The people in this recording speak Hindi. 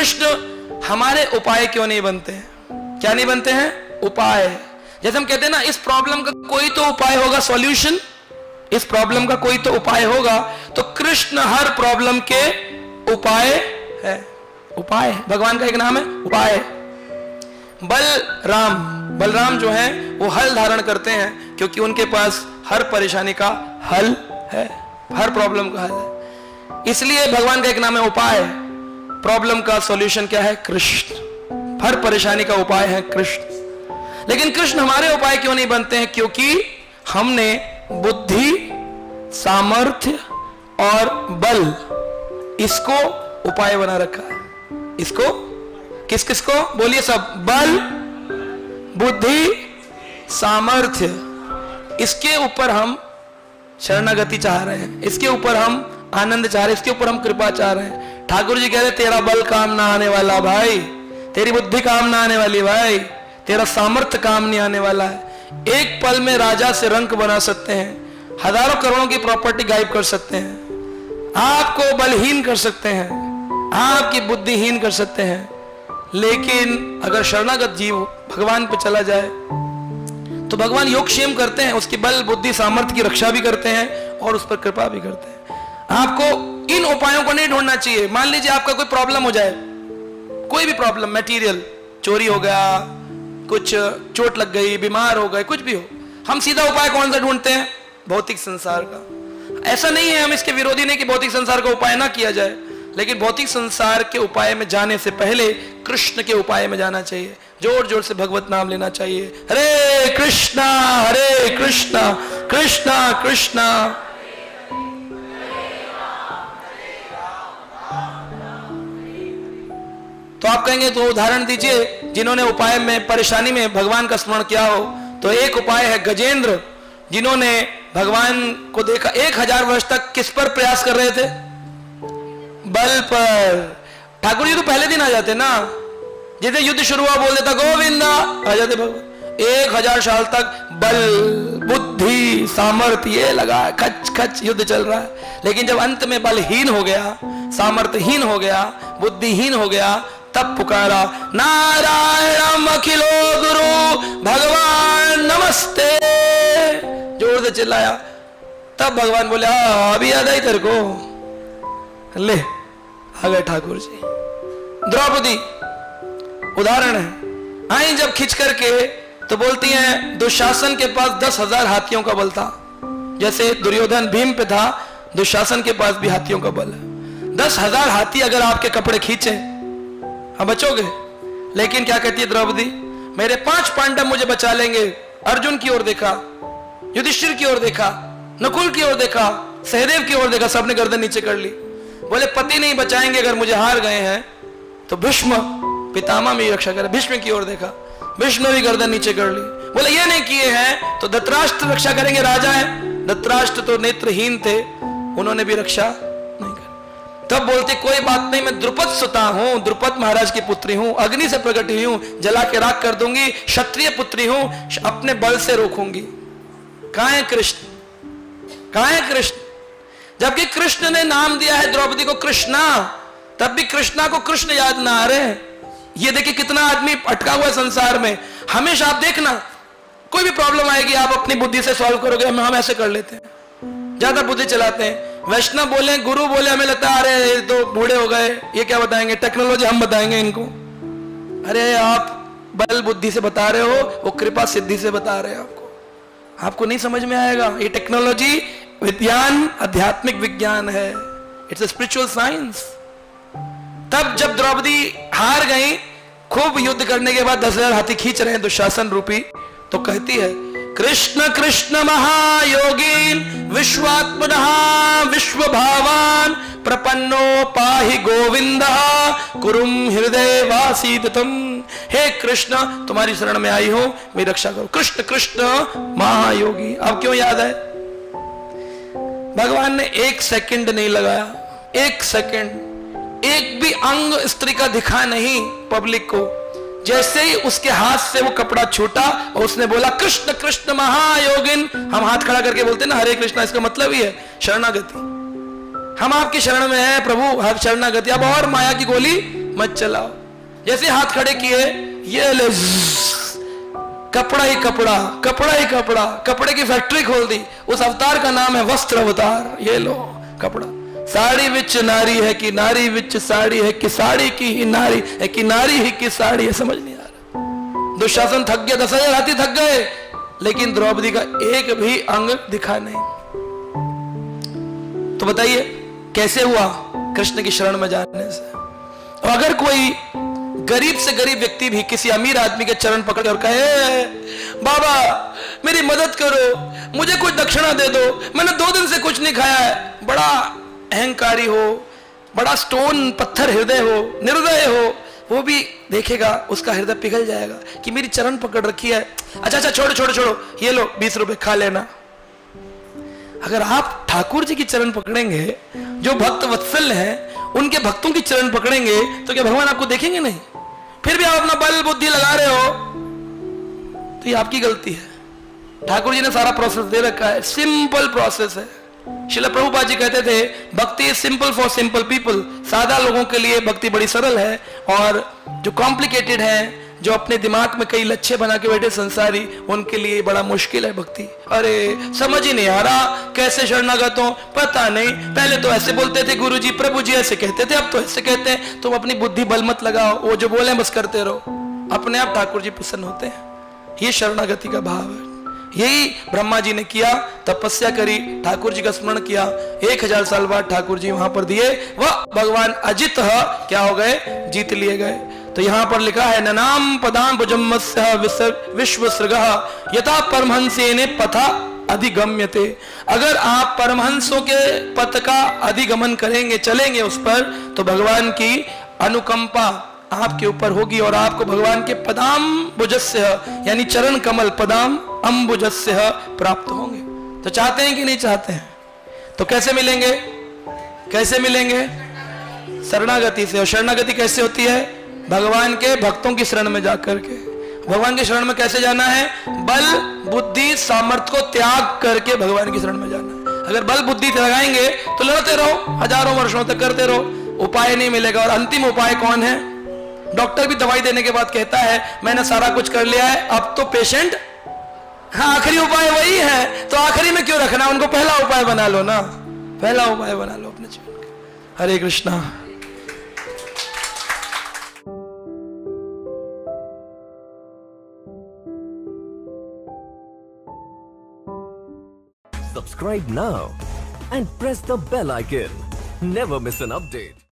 कृष्ण हमारे उपाय क्यों नहीं बनते हैं? क्या नहीं बनते हैं? उपाय। जैसे हम कहते हैं ना, इस प्रॉब्लम का कोई तो उपाय होगा, सॉल्यूशन, इस प्रॉब्लम का कोई तो उपाय होगा। तो कृष्ण हर प्रॉब्लम के उपाय है। उपाय है, भगवान का एक नाम है उपाय। बलराम जो है वो हल धारण करते हैं, क्योंकि उनके पास हर परेशानी का हल है, हर प्रॉब्लम का हल है। इसलिए भगवान का एक नाम है उपाय। प्रॉब्लम का सॉल्यूशन क्या है? कृष्ण। हर परेशानी का उपाय है कृष्ण। लेकिन कृष्ण हमारे उपाय क्यों नहीं बनते हैं? क्योंकि हमने बुद्धि, सामर्थ्य और बल, इसको उपाय बना रखा है। इसको किसको बोलिए सब? बल, बुद्धि, सामर्थ्य, इसके ऊपर हम शरणागति चाह रहे हैं, इसके ऊपर हम आनंद चाह रहे हैं, इसके ऊपर हम कृपा चाह रहे हैं। ठाकुर जी कह रहे तेरा बल काम ना आने वाला भाई, तेरी बुद्धि काम ना आने वाली भाई, तेरा सामर्थ्य काम नहीं आने वाला है। एक पल में राजा से रंक बना सकते हैं, हजारों करोड़ों की प्रॉपर्टी गायब कर सकते हैं, आपको बलहीन कर सकते हैं, आपकी बुद्धिहीन कर सकते हैं। लेकिन अगर शरणागत जीव भगवान पे चला जाए तो भगवान योगक्षेम करते हैं, उसकी बल, बुद्धि, सामर्थ्य की रक्षा भी करते हैं और उस पर कृपा भी करते हैं। आपको इन उपायों को नहीं ढूंढना चाहिए। मान लीजिए आपका कोई प्रॉब्लम हो जाए, कोई भी प्रॉब्लम, मटेरियल चोरी हो गया, कुछ चोट लग गई, बीमार हो गए, कुछ भी हो, हम सीधा उपाय कौन सा ढूंढते हैं? भौतिक संसार का। ऐसा नहीं है, हम इसके विरोधी नहीं कि भौतिक संसार का उपाय ना किया जाए, लेकिन भौतिक संसार के उपाय में जाने से पहले कृष्ण के उपाय में जाना चाहिए। जोर जोर से भगवत नाम लेना चाहिए, हरे कृष्णा कृष्णा कृष्णा। तो आप कहेंगे तो उदाहरण दीजिए जिन्होंने उपाय में, परेशानी में भगवान का स्मरण किया हो। तो एक उपाय है गजेंद्र, जिन्होंने भगवान को देखा। 1000 वर्ष तक किस पर प्रयास कर रहे थे? बल पर। ठाकुर जी तो पहले दिन आ जाते ना, जैसे युद्ध शुरू हुआ बोल देता गोविंदा, आ जाते भगवान। 1000 साल तक बल, बुद्धि, सामर्थ्य ये लगा, खच खच युद्ध चल रहा है। लेकिन जब अंत में बलहीन हो गया, सामर्थ्यहीन हो गया, बुद्धिहीन हो गया, तब पुकारा नारायणम अखिलो गुरु भगवान नमस्ते, जोर से चिल्लाया। तब भगवान बोले अभी याद आई तेरे को? ले आ गए ठाकुर जी। द्रौपदी उदाहरण है। आई जब खिंच करके तो बोलती हैं दुशासन के पास 10,000 हाथियों का बल था। जैसे दुर्योधन भीम पे था, दुशासन के पास भी हाथियों का बल है। 10,000 हाथी अगर आपके कपड़े खींचे, हम बचोगे? लेकिन क्या कहती है द्रौपदी? मेरे 5 पांडव मुझे बचा लेंगे। अर्जुन की ओर देखा, युधिष्ठिर की ओर देखा, नकुल की ओर देखा, सहदेव की ओर देखा, सबने गर्दन नीचे कर ली। बोले पति नहीं बचाएंगे अगर मुझे हार गए हैं तो भीष्म पितामह मेरी रक्षा करे। भीष्म की ओर देखा, भीष्म भी गर्दन नीचे कर ली। बोले ये नहीं किए हैं तो धृतराष्ट्र रक्षा करेंगे, राजा है। धृतराष्ट्र तो नेत्रहीन थे, उन्होंने भी रक्षा नहीं करी। तब बोलते कोई बात नहीं, मैं द्रुपद सुता हूं, द्रुपद महाराज की पुत्री हूं, अग्नि से प्रकट हुई हूं, जला के राख कर दूंगी, क्षत्रिय पुत्री हूं, अपने बल से रोकूंगी। कहां है कृष्ण? कहां है कृष्ण? जबकि कृष्ण ने नाम दिया है द्रौपदी को कृष्णा, तब भी कृष्णा को कृष्ण याद ना आ रहे। ये देखिए कितना आदमी अटका हुआ है संसार में। हमेशा आप देखना, कोई भी प्रॉब्लम आएगी आप अपनी बुद्धि से सॉल्व करोगे। हम ऐसे कर लेते हैं, ज्यादा बुद्धि चलाते हैं। वैष्णव बोले, गुरु बोले, हमें लगता है अरे तो बूढ़े हो गए, ये क्या बताएंगे, टेक्नोलॉजी हम बताएंगे इनको। अरे आप बल बुद्धि से बता रहे हो, वो कृपा सिद्धि से बता रहे हैं आपको नहीं समझ में आएगा। ये टेक्नोलॉजी विज्ञान, आध्यात्मिक विज्ञान है, इट्स अ स्पिरिचुअल साइंस। तब जब द्रौपदी हार गई, खूब युद्ध करने के बाद 10,000 हाथी खींच रहे हैं दुशासन रूपी, तो कहती है कृष्ण कृष्ण महायोगीन विश्वात्मनः विश्वभावान प्रपन्नो पाहि गोविंदः कुरुम हृदय वासीतम। हे कृष्ण तुम्हारी शरण में आई हूं, मेरी रक्षा करो। कृष्ण कृष्ण महायोगी। अब क्यों याद है? भगवान ने 1 सेकंड नहीं लगाया, 1 सेकंड, एक भी अंग स्त्री का दिखा नहीं पब्लिक को। जैसे ही उसके हाथ से वो कपड़ा छूटा और उसने बोला कृष्ण कृष्ण महायोगिन, हम हाथ खड़ा करके बोलते ना हरे कृष्णा, इसका मतलब ही है शरणागति। हम आपकी शरण में हैं प्रभु, हर शरणागति। अब और माया की गोली मत चलाओ। जैसे हाथ खड़े किए, ये ले कपड़ा ही कपड़ा, कपड़ा ही कपड़ा, कपड़े की फैक्ट्री खोल दी। उस अवतार का नाम है वस्त्र अवतार। ये लो कपड़ा। साड़ी विच नारी है कि नारी विच साड़ी है कि साड़ी की ही नारी है कि नारी ही की साड़ी है, समझ नहीं आ रहा। दुशासन थक गया, 10,000 हाथी थक गए, लेकिन द्रौपदी का एक भी अंग दिखा नहीं। तो बताइए कैसे हुआ? कृष्ण की शरण में जाने से। और अगर कोई गरीब से गरीब व्यक्ति भी किसी अमीर आदमी के चरण पकड़ और कहे, बाबा मेरी मदद करो, मुझे कुछ दक्षिणा दे दो, मैंने 2 दिन से कुछ नहीं खाया है, बड़ा अहंकारी हो, बड़ा स्टोन पत्थर हृदय हो, निर्दय हो, वो भी देखेगा, उसका हृदय पिघल जाएगा कि मेरी चरण पकड़ रखी है। अच्छा छोड़ो छोड़ो छोड़ो, ये लो 20 रुपए खा लेना। अगर आप ठाकुर जी की चरण पकड़ेंगे, जो भक्त वत्सल हैं, उनके भक्तों की चरण पकड़ेंगे, तो क्या भगवान आपको देखेंगे नहीं? फिर भी आप अपना बल बुद्धि लगा रहे हो, तो ये आपकी गलती है। ठाकुर जी ने सारा प्रोसेस दे रखा है, सिंपल प्रोसेस है। श्रील प्रभुपाद जी कहते थे, भक्ति is simple for simple people. सादा लोगों के लिए भक्ति बड़ी सरल है, और जो कॉम्प्लिकेटेड है, जो अपने दिमाग में कई लच्छे बना के बैठे संसारी, उनके लिए बड़ा मुश्किल है भक्ति। अरे समझ ही नहीं आ रहा, कैसे शरणागत हो, पता नहीं, पहले तो ऐसे बोलते थे गुरु जी, प्रभु जी ऐसे कहते थे, अब तो ऐसे कहते हैं। तुम अपनी बुद्धि बल मत लगाओ, वो जो बोले बस करते रहो, अपने आप ठाकुर जी प्रसन्न होते हैं। ये शरणागति का भाव है। यही ब्रह्मा जी ने किया, तपस्या करी, ठाकुर जी का स्मरण किया। 1000 साल बाद ठाकुर जी वहां पर दिए, वह भगवान अजित क्या हो गए? जीत लिए गए। तो यहां पर लिखा है, ननाम पदाम भुजम्मस्य विश्वसृगः यथा परमहंसेने पथा अधिगम्यते। अगर आप परमहंसों के पथ का अधिगमन करेंगे, चलेंगे उस पर, तो भगवान की अनुकंपा आपके ऊपर होगी और आपको भगवान के पदाम भुजस्य यानी चरण कमल, पदाम अम्बुजस्य प्राप्त होंगे। तो चाहते हैं कि नहीं चाहते हैं? तो कैसे मिलेंगे? कैसे मिलेंगे? शरणागति से। और शरणागति कैसे होती है? भगवान के भक्तों की शरण में जाकर के। भगवान की शरण में कैसे जाना है? बल बुद्धि सामर्थ्य को त्याग करके भगवान की शरण में जाना है। अगर बल बुद्धि लगाएंगे तो लड़ते रहो, हजारों वर्षों तक करते रहो, उपाय नहीं मिलेगा। और अंतिम उपाय कौन है? डॉक्टर भी दवाई देने के बाद कहता है, मैंने सारा कुछ कर लिया है, अब तो पेशेंट, हाँ आखिरी उपाय वही है, तो आखिरी में क्यों रखना, उनको पहला उपाय बना लो ना, पहला उपाय बना लो अपने जीवन का। हरे Krishna. Subscribe now and press the bell icon. Never miss an update.